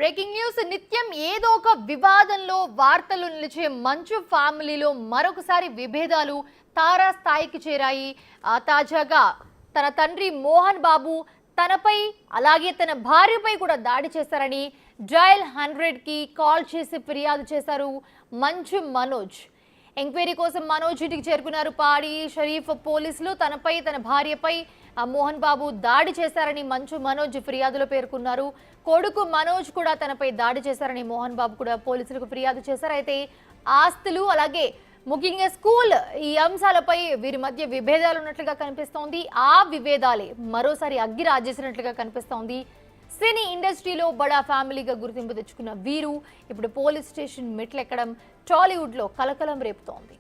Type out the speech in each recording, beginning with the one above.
Breaking news నిత్యం ఏదో ఒక వివాదంలో వార్తలు నిలిచే మంచు ఫ్యామిలీలో మరొకసారి విభేదాలు తారాస్థాయికి చేరాయి. తాజాగా తన తండ్రి మోహన్ బాబు తనపై అలాగే తన భార్యపై కూడా దాడి చేశారని డయల్ 100కి కాల్ చేసి ఫిర్యాదు చేశారు మంచు మనోజ్. ఎంక్వైరీ కోసం మనోజ్ ఇంటికి చేరుకున్నారు పాడి షరీఫ్ పోలీసులు. తనపై తన భార్యపై మోహన్ బాబు దాడి చేశారని మంచు మనోజ్ ఫిర్యాదులో పేర్కొన్నారు. కొడుకు మనోజ్ కూడా తనపై దాడి చేశారని మోహన్ బాబు కూడా పోలీసులకు ఫిర్యాదు చేశారు. అయితే ఆస్తులు అలాగే ముఖ్యంగా స్కూల్ ఈ అంశాలపై వీరి మధ్య విభేదాలు ఉన్నట్లుగా కనిపిస్తోంది. ఆ విభేదాలే మరోసారి అగ్గి రాజేసినట్లుగా కనిపిస్తోంది. సినీ ఇండస్ట్రీలో బడా ఫ్యామిలీగా గుర్తింపు తెచ్చుకున్న వీరు ఇప్పుడు పోలీస్ స్టేషన్ మెట్లెక్కడం టాలీవుడ్లో కలకలం రేపుతోంది.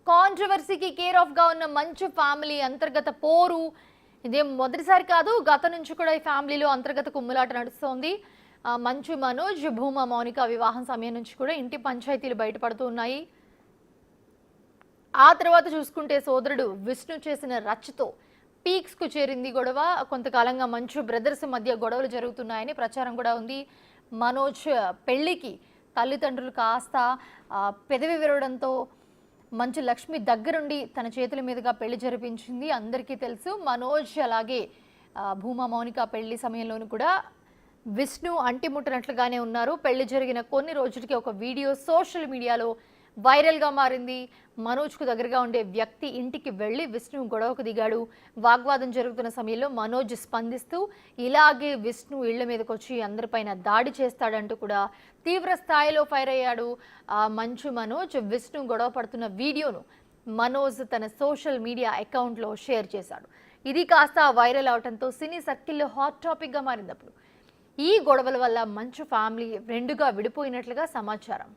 కాంట్రవర్సీకి కేర్ ఆఫ్ గా ఉన్న మంచు ఫ్యామిలీ అంతర్గత పోరు ఇదేం మొదటిసారి కాదు. గత నుంచి కూడా ఈ ఫ్యామిలీలో అంతర్గత కుమ్ములాట నడుస్తోంది. మంచు మనోజ్ భూమా మౌనిక వివాహం సమయం నుంచి కూడా ఇంటి పంచాయతీలు బయటపడుతూ ఉన్నాయి. ఆ తర్వాత చూసుకుంటే సోదరుడు విష్ణు చేసిన రచ్చతో పీక్స్ కు చేరింది గొడవ. కొంతకాలంగా మంచు బ్రదర్స్ మధ్య గొడవలు జరుగుతున్నాయని ప్రచారం కూడా ఉంది. మనోజ్ పెళ్లికి తల్లిదండ్రులు కాస్త పెదవి విరవడంతో మంచు లక్ష్మి దగ్గరుండి తన చేతుల మీదుగా పెళ్లి జరిపించింది. అందరికీ తెలుసు. మనోజ్ అలాగే భూమా మౌనిక పెళ్లి సమయంలోనూ కూడా విష్ణు అంటిముట్టనట్లుగానే ఉన్నారు. పెళ్లి జరిగిన కొన్ని రోజులకి ఒక వీడియో సోషల్ మీడియాలో వైరల్గా మారింది. మనోజ్కు దగ్గరగా ఉండే వ్యక్తి ఇంటికి వెళ్ళి విష్ణు గొడవకు దిగాడు. వాగ్వాదం జరుగుతున్న సమయంలో మనోజ్ స్పందిస్తూ ఇలాగే విష్ణు ఇళ్ల మీదకి వచ్చి అందరిపైన దాడి చేస్తాడంటూ కూడా తీవ్ర స్థాయిలో ఫైర్ అయ్యాడు. మంచు మనోజ్ విష్ణు గొడవ పడుతున్న వీడియోను మనోజ్ తన సోషల్ మీడియా అకౌంట్లో షేర్ చేశాడు. ఇది కాస్త వైరల్ అవడంతో సినీ సర్కిల్లో హాట్ టాపిక్గా మారిందప్పుడు ఈ గొడవల వల్ల మంచు ఫ్యామిలీ రెండుగా విడిపోయినట్లుగా సమాచారం.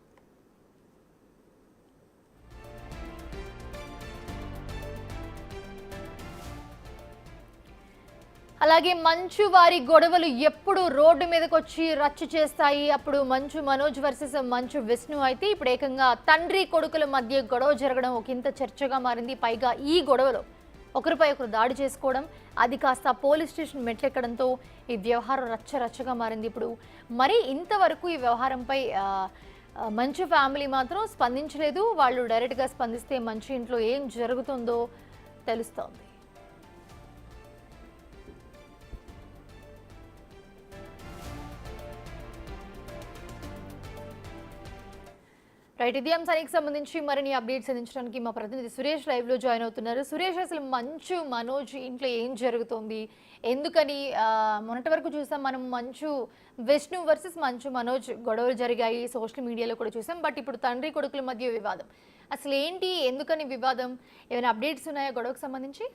అలాగే మంచు వారి గొడవలు ఎప్పుడు రోడ్డు మీదకి వచ్చి రచ్చ చేస్తాయి. అప్పుడు మంచు మనోజ్ వర్సెస్ మంచు విష్ణు అయితే ఇప్పుడు ఏకంగా తండ్రి కొడుకుల మధ్య గొడవ జరగడం ఒకంత చర్చగా మారింది. పైగా ఈ గొడవలో ఒకరిపై ఒకరు దాడి చేసుకోవడం, అది కాస్త పోలీస్ స్టేషన్ మెట్లెక్కడంతో ఈ వ్యవహారం రచ్చరచ్చగా మారింది. ఇప్పుడు మరి ఇంతవరకు ఈ వ్యవహారంపై మంచు ఫ్యామిలీ మాత్రం స్పందించలేదు. వాళ్ళు డైరెక్ట్గా స్పందిస్తే మంచు ఇంట్లో ఏం జరుగుతుందో తెలుస్తోంది. రైట్, ఇది అంశానికి సంబంధించి మరిన్ని అప్డేట్స్ అందించడానికి మా ప్రతినిధి సురేష్ లైవ్లో జాయిన్ అవుతున్నారు. సురేష్, అసలు మంచు మనోజ్ ఇంట్లో ఏం జరుగుతుంది, ఎందుకని మొన్నటి వరకు చూసాం మనం మంచు విష్ణు వర్సెస్ మంచు మనోజ్ గొడవలు జరిగాయి, సోషల్ మీడియాలో కూడా చూసాం. బట్ ఇప్పుడు తండ్రి కొడుకుల మధ్య వివాదం, అసలు ఏంటి, ఎందుకని వివాదం, ఏమైనా అప్డేట్స్ ఉన్నాయా గొడవకు సంబంధించి?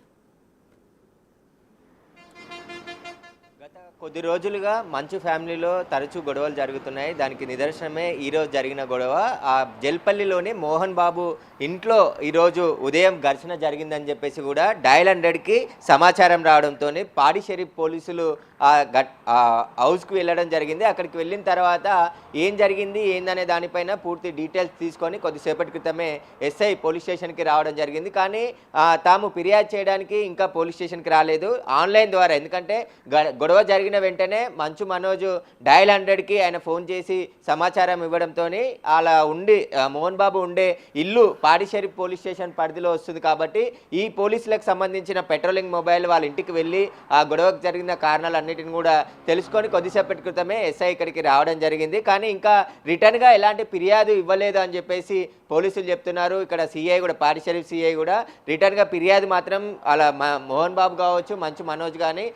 గత కొద్ది రోజులుగా మంచు ఫ్యామిలీలో తరచూ గొడవలు జరుగుతున్నాయి. దానికి నిదర్శనమే ఈరోజు జరిగిన గొడవ. ఆ జల్పల్లిలోని మోహన్ బాబు ఇంట్లో ఈరోజు ఉదయం ఘర్షణ జరిగిందని చెప్పేసి కూడా డయల్ 100కి సమాచారం రావడంతో పాడి షరీఫ్ పోలీసులు హౌస్కి వెళ్ళడం జరిగింది. అక్కడికి వెళ్ళిన తర్వాత ఏం జరిగింది ఏందనే దానిపైన పూర్తి డీటెయిల్స్ తీసుకొని కొద్దిసేపటి క్రితమే ఎస్ఐ పోలీస్ స్టేషన్కి రావడం జరిగింది. కానీ తాము ఫిర్యాదు చేయడానికి ఇంకా పోలీస్ స్టేషన్కి రాలేదు, ఆన్లైన్ ద్వారా. ఎందుకంటే గొడవ జరిగిన వెంటనే మంచు మనోజ్ డయల్ 100కి ఆయన ఫోన్ చేసి సమాచారం ఇవ్వడంతో అలా ఉండి మోహన్ బాబు ఉండే ఇల్లు పాడి షరీఫ్ పోలీస్ స్టేషన్ పరిధిలో వస్తుంది కాబట్టి ఈ పోలీసులకు సంబంధించిన పెట్రోలింగ్ మొబైల్ వాళ్ళ ఇంటికి వెళ్ళి ఆ గొడవకు జరిగిన కారణాలన్నిటిని కూడా తెలుసుకొని కొద్దిసేపటి క్రితమే ఎస్ఐ ఇక్కడికి రావడం జరిగింది. కానీ ఇంకా రిటర్న్గా ఎలాంటి ఫిర్యాదు ఇవ్వలేదు అని చెప్పేసి పోలీసులు చెప్తున్నారు. ఇక్కడ సిఐ కూడా, పాడి షరీఫ్ సిఐ కూడా రిటర్న్గా ఫిర్యాదు మాత్రం అలా మోహన్ బాబు కావచ్చు మంచు మనోజ్ కానీ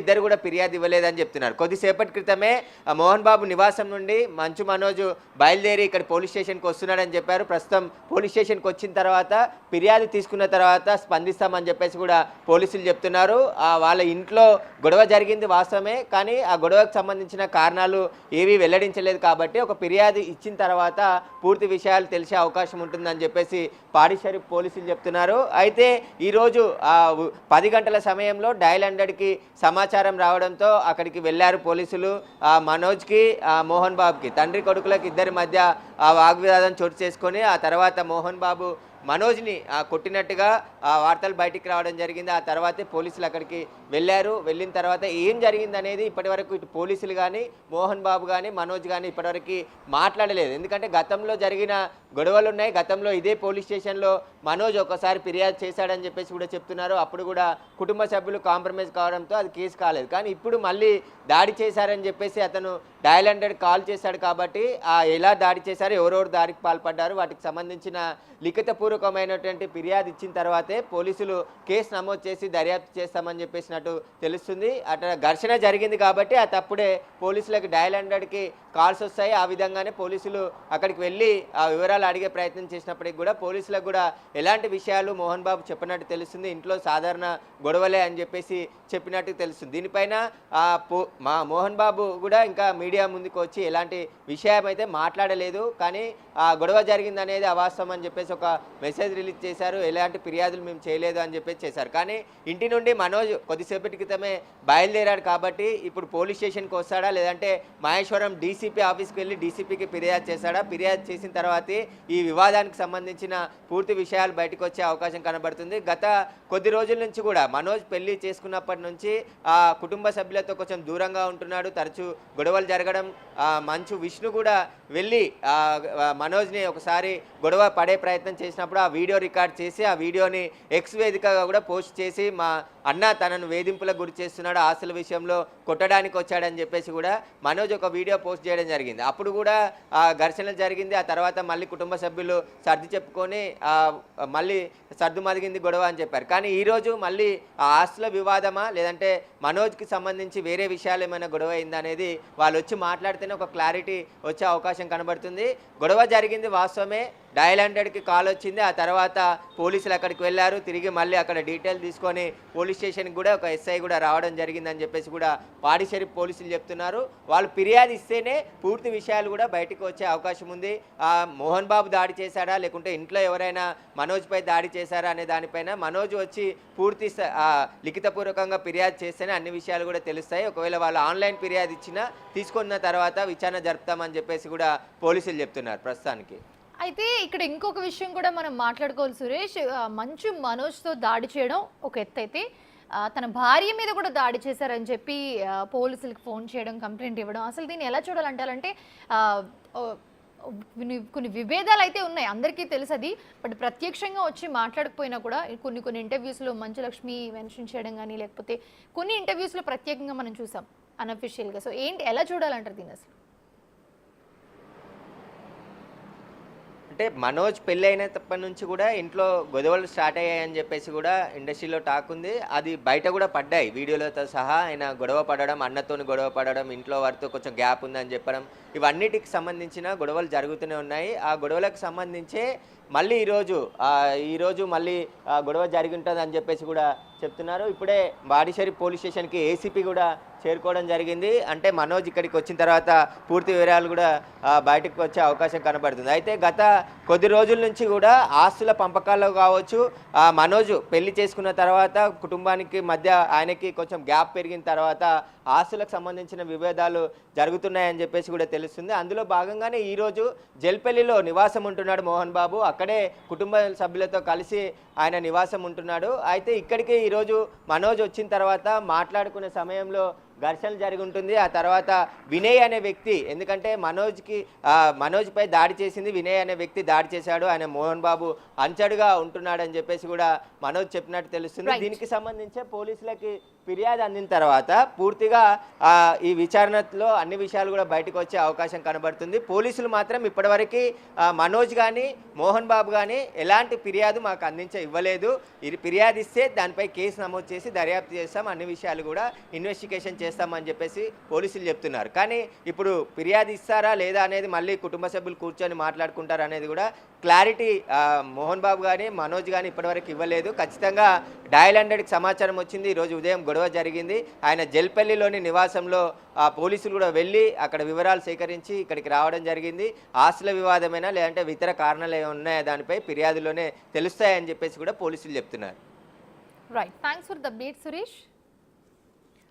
ఇద్దరు కూడా ఫిర్యాదు ఫిర్యాదు ఇవ్వలేదని చెప్తున్నారు. కొద్దిసేపటి క్రితమే మోహన్ బాబు నివాసం నుండి మంచు మనోజ్ బయలుదేరి ఇక్కడ పోలీస్ స్టేషన్కి వస్తున్నాడని చెప్పారు. ప్రస్తుతం పోలీస్ స్టేషన్కి వచ్చిన తర్వాత ఫిర్యాదు తీసుకున్న తర్వాత స్పందిస్తామని చెప్పేసి కూడా పోలీసులు చెప్తున్నారు. వాళ్ళ ఇంట్లో గొడవ జరిగింది వాస్తవమే, కానీ ఆ గొడవకు సంబంధించిన కారణాలు ఏవీ వెల్లడించలేదు కాబట్టి ఒక ఫిర్యాదు ఇచ్చిన తర్వాత పూర్తి విషయాలు తెలిసే అవకాశం ఉంటుందని చెప్పేసి పాడిషరీఫ్ పోలీసులు చెప్తున్నారు. అయితే ఈరోజు 10 గంటల సమయంలో డయల్ 100కి సమాచారం రావడంతో అక్కడికి వెళ్ళారు పోలీసులు. మనోజ్కి మోహన్ బాబుకి తండ్రి కొడుకులకు ఇద్దరి మధ్య వాగ్వివాదం చోటు చేసుకొని ఆ తర్వాత మోహన్ బాబు మనోజ్ని కొట్టినట్టుగా వార్తలు బయటికి రావడం జరిగింది. ఆ తర్వాతే పోలీసులు అక్కడికి వెళ్ళారు. వెళ్ళిన తర్వాత ఏం జరిగిందనేది ఇప్పటివరకు ఇటు పోలీసులు కానీ మోహన్ బాబు కానీ మనోజ్ కానీ ఇప్పటివరకు మాట్లాడలేదు. ఎందుకంటే గతంలో జరిగిన గొడవలు ఉన్నాయి. గతంలో ఇదే పోలీస్ స్టేషన్లో మనోజ్ ఒకసారి ఫిర్యాదు చేశాడని చెప్పేసి కూడా చెప్తున్నారు. అప్పుడు కూడా కుటుంబ సభ్యులు కాంప్రమైజ్ కావడంతో అది కేసు కాలేదు. కానీ ఇప్పుడు మళ్ళీ దాడి చేశారని చెప్పేసి అతను డయల్ 100 కాల్ చేశాడు కాబట్టి ఎలా దాడి చేశారు, ఎవరెవరు దాడికి పాల్పడ్డారు, వాటికి సంబంధించిన లిఖితపూర్వకమైనటువంటి ఫిర్యాదు ఇచ్చిన తర్వాతే పోలీసులు కేసు నమోదు చేసి దర్యాప్తు చేస్తామని చెప్పేసినట్టు తెలుస్తుంది. అక్కడ ఘర్షణ జరిగింది కాబట్టి ఆ తప్పుడే పోలీసులకు డయల్ 100కి కాల్స్ వస్తాయి. ఆ విధంగానే పోలీసులు అక్కడికి వెళ్ళి ఆ వివరాలు అడిగే ప్రయత్నం చేసినప్పటికీ కూడా పోలీసులకు కూడా ఎలాంటి విషయాలు మోహన్ బాబు చెప్పినట్టు తెలుస్తుంది. ఇంట్లో సాధారణ గొడవలే అని చెప్పేసి చెప్పినట్టు తెలుస్తుంది. దీనిపైన మా మోహన్ బాబు కూడా ఇంకా మీడియా ముందుకు వచ్చి ఎలాంటి విషయం అయితే మాట్లాడలేదు. కానీ ఆ గొడవ జరిగిందనేది అవాస్తవం అని చెప్పేసి ఒక మెసేజ్ రిలీజ్ చేశారు. ఎలాంటి ఫిర్యాదులు మేము చేయలేదు అని చెప్పేసి చేశారు. కానీ ఇంటి నుండి మనోజ్ కొద్దిసేపటి క్రితమే బయలుదేరాడు కాబట్టి ఇప్పుడు పోలీస్ స్టేషన్కి వస్తాడా లేదంటే మహేశ్వరం డీసీపీ ఆఫీస్కి వెళ్ళి డీసీపీకి ఫిర్యాదు చేశాడా, ఫిర్యాదు చేసిన తర్వాతే ఈ వివాదానికి సంబంధించిన పూర్తి విషయాలు బయటకు వచ్చే అవకాశం కనబడుతుంది. గత కొద్ది రోజుల నుంచి కూడా మనోజ్ పెళ్లి చేసుకున్నప్పటి నుంచి ఆ కుటుంబ సభ్యులతో కొంచెం దూరంగా ఉంటున్నాడు. తరచూ గొడవలు జరగడం, మంచు విష్ణు కూడా వెళ్ళి మనోజ్ని ఒకసారి గొడవ పడే ప్రయత్నం చేసినప్పుడు ఆ వీడియో రికార్డ్ చేసి ఆ వీడియోని ఎక్స్ వేదికగా కూడా పోస్ట్ చేసి మా అన్న తనను వేధింపులకు గురి చేస్తున్నాడు, ఆస్తుల విషయంలో కొట్టడానికి వచ్చాడని చెప్పేసి కూడా మనోజ్ ఒక వీడియో పోస్ట్ చేయడం జరిగింది. అప్పుడు కూడా ఘర్షణ జరిగింది. ఆ తర్వాత మళ్ళీ కుటుంబ సభ్యులు సర్ది చెప్పుకొని మళ్ళీ సర్దు మదిగింది గొడవ అని చెప్పారు. కానీ ఈరోజు మళ్ళీ ఆ ఆస్తుల వివాదమా లేదంటే మనోజ్కి సంబంధించి వేరే విషయాలు ఏమైనా గొడవ అయిందా అనేది వాళ్ళు వచ్చి మాట్లాడితేనే ఒక క్లారిటీ వచ్చే అవకాశం కనబడుతుంది. గొడవ జరిగింది వాస్తవమే, డయల్ 100కి కాల్ వచ్చింది. ఆ తర్వాత పోలీసులు అక్కడికి వెళ్ళారు. తిరిగి మళ్ళీ అక్కడ డీటెయిల్ తీసుకొని పోలీస్ స్టేషన్కి కూడా ఒక ఎస్ఐ కూడా రావడం జరిగిందని చెప్పేసి కూడా పాడిషరీఫ్ పోలీసులు చెప్తున్నారు. వాళ్ళు ఫిర్యాదు ఇస్తేనే పూర్తి విషయాలు కూడా బయటకు వచ్చే అవకాశం ఉంది. మోహన్ బాబు దాడి చేశాడా లేకుంటే ఇంట్లో ఎవరైనా మనోజ్పై దాడి చేశారా అనే దానిపైన మనోజ్ వచ్చి పూర్తి లిఖితపూర్వకంగా ఫిర్యాదు చేస్తేనే అన్ని విషయాలు కూడా తెలుస్తాయి. ఒకవేళ వాళ్ళు ఆన్లైన్ ఫిర్యాదు ఇచ్చినా తీసుకున్న తర్వాత విచారణ జరుపుతామని చెప్పేసి కూడా పోలీసులు చెప్తున్నారు ప్రస్తుతానికి. అయితే ఇక్కడ ఇంకొక విషయం కూడా మనం మాట్లాడుకోవాలి సురేష్. మంచు మనోజ్తో దాడి చేయడం ఒక ఎత్తు అయితే తన భార్య మీద కూడా దాడి చేశారని చెప్పి పోలీసులకు ఫోన్ చేయడం, కంప్లైంట్ ఇవ్వడం, అసలు దీన్ని ఎలా చూడాలంటే కొన్ని విభేదాలు అయితే ఉన్నాయి, అందరికీ తెలుసు అది. బట్ ప్రత్యక్షంగా వచ్చి మాట్లాడకపోయినా కూడా కొన్ని ఇంటర్వ్యూస్లో మంచు లక్ష్మి మెన్షన్ చేయడం కానీ లేకపోతే కొన్ని ఇంటర్వ్యూస్లో ప్రత్యేకంగా మనం చూసాం అన్అఫిషియల్గా. సో ఏంటి, ఎలా చూడాలంటారు దీన్ని అసలు? అంటే మనోజ్ పెళ్ళి అయినప్పటి నుంచి కూడా ఇంట్లో గొడవలు స్టార్ట్ అయ్యాయని చెప్పేసి కూడా ఇండస్ట్రీలో టాక్ ఉంది. అది బయట కూడా పడ్డాయి వీడియోలతో సహా. ఆయన గొడవ పడడం, అన్నతోని గొడవ పడడం, ఇంట్లో వారితో కొంచెం గ్యాప్ ఉందని చెప్పడం, ఇవన్నిటికి సంబంధించిన గొడవలు జరుగుతూనే ఉన్నాయి. ఆ గొడవలకు సంబంధించే మళ్ళీ ఈరోజు మళ్ళీ గొడవ జరిగి ఉంటుంది అని చెప్పేసి కూడా చెప్తున్నారు. ఇప్పుడే పాడిషరీఫ్ పోలీస్ స్టేషన్కి ఏసీపీ కూడా చేరుకోవడం జరిగింది. అంటే మనోజ్ ఇక్కడికి వచ్చిన తర్వాత పూర్తి వివరాలు కూడా బయటకు వచ్చే అవకాశం కనబడుతుంది. అయితే గత కొద్ది రోజుల నుంచి కూడా ఆస్తుల పంపకాల్లో కావచ్చు, మనోజ్ పెళ్లి చేసుకున్న తర్వాత కుటుంబానికి మధ్య ఆయనకి కొంచెం గ్యాప్ పెరిగిన తర్వాత ఆస్తులకు సంబంధించిన విభేదాలు జరుగుతున్నాయని చెప్పేసి కూడా తెలుస్తుంది. అందులో భాగంగానే ఈరోజు జల్పల్లిలో నివాసం ఉంటున్నాడు మోహన్ బాబు. అక్కడే కుటుంబ సభ్యులతో కలిసి ఆయన నివాసం ఉంటున్నాడు. అయితే ఇక్కడికి ఈరోజు మనోజ్ వచ్చిన తర్వాత మాట్లాడుకునే సమయంలో ఘర్షణ జరిగి ఉంటుంది. ఆ తర్వాత వినయ్ అనే వ్యక్తి, ఎందుకంటే మనోజ్పై దాడి చేసింది వినయ్ అనే వ్యక్తి దాడి చేశాడు, ఆయన మోహన్ బాబు అంచడుగా ఉంటున్నాడని చెప్పేసి కూడా మనోజ్ చెప్పినట్టు తెలుస్తుంది. దీనికి సంబంధించి పోలీసులకి ఫిర్యాదు అందిన తర్వాత పూర్తిగా ఈ విచారణలో అన్ని విషయాలు కూడా బయటకు వచ్చే అవకాశం కనబడుతుంది. పోలీసులు మాత్రం ఇప్పటివరకు మనోజ్ కానీ మోహన్ బాబు కానీ ఎలాంటి ఫిర్యాదు మాకు ఇవ్వలేదు. ఇది ఫిర్యాదు ఇస్తే దానిపై కేసు నమోదు చేసి దర్యాప్తు చేస్తాం, అన్ని విషయాలు కూడా ఇన్వెస్టిగేషన్ చేస్తామని చెప్పేసి పోలీసులు చెప్తున్నారు. కానీ ఇప్పుడు ఫిర్యాదు ఇస్తారా లేదా అనేది మళ్ళీ కుటుంబ సభ్యులు కూర్చొని మాట్లాడుకుంటారు అనేది కూడా క్లారిటీ మోహన్ బాబు కానీ మనోజ్ కానీ ఇప్పటివరకు ఇవ్వలేదు. ఖచ్చితంగా డయల్ 100కి సమాచారం వచ్చింది. ఈరోజు ఉదయం గొడవ జరిగింది. ఆయన జల్పల్లిలోని నివాసంలో పోలీసులు కూడా వెళ్ళి అక్కడ వివరాలు సేకరించి ఇక్కడికి రావడం జరిగింది. ఆస్తుల వివాదమైనా లేదంటే ఇతర కారణాలు ఏమైనా ఉన్నాయా దానిపై ఫిర్యాదులోనే తెలుస్తాయని చెప్పేసి కూడా పోలీసులు చెప్తున్నారు. Right, thanks for the update Suresh.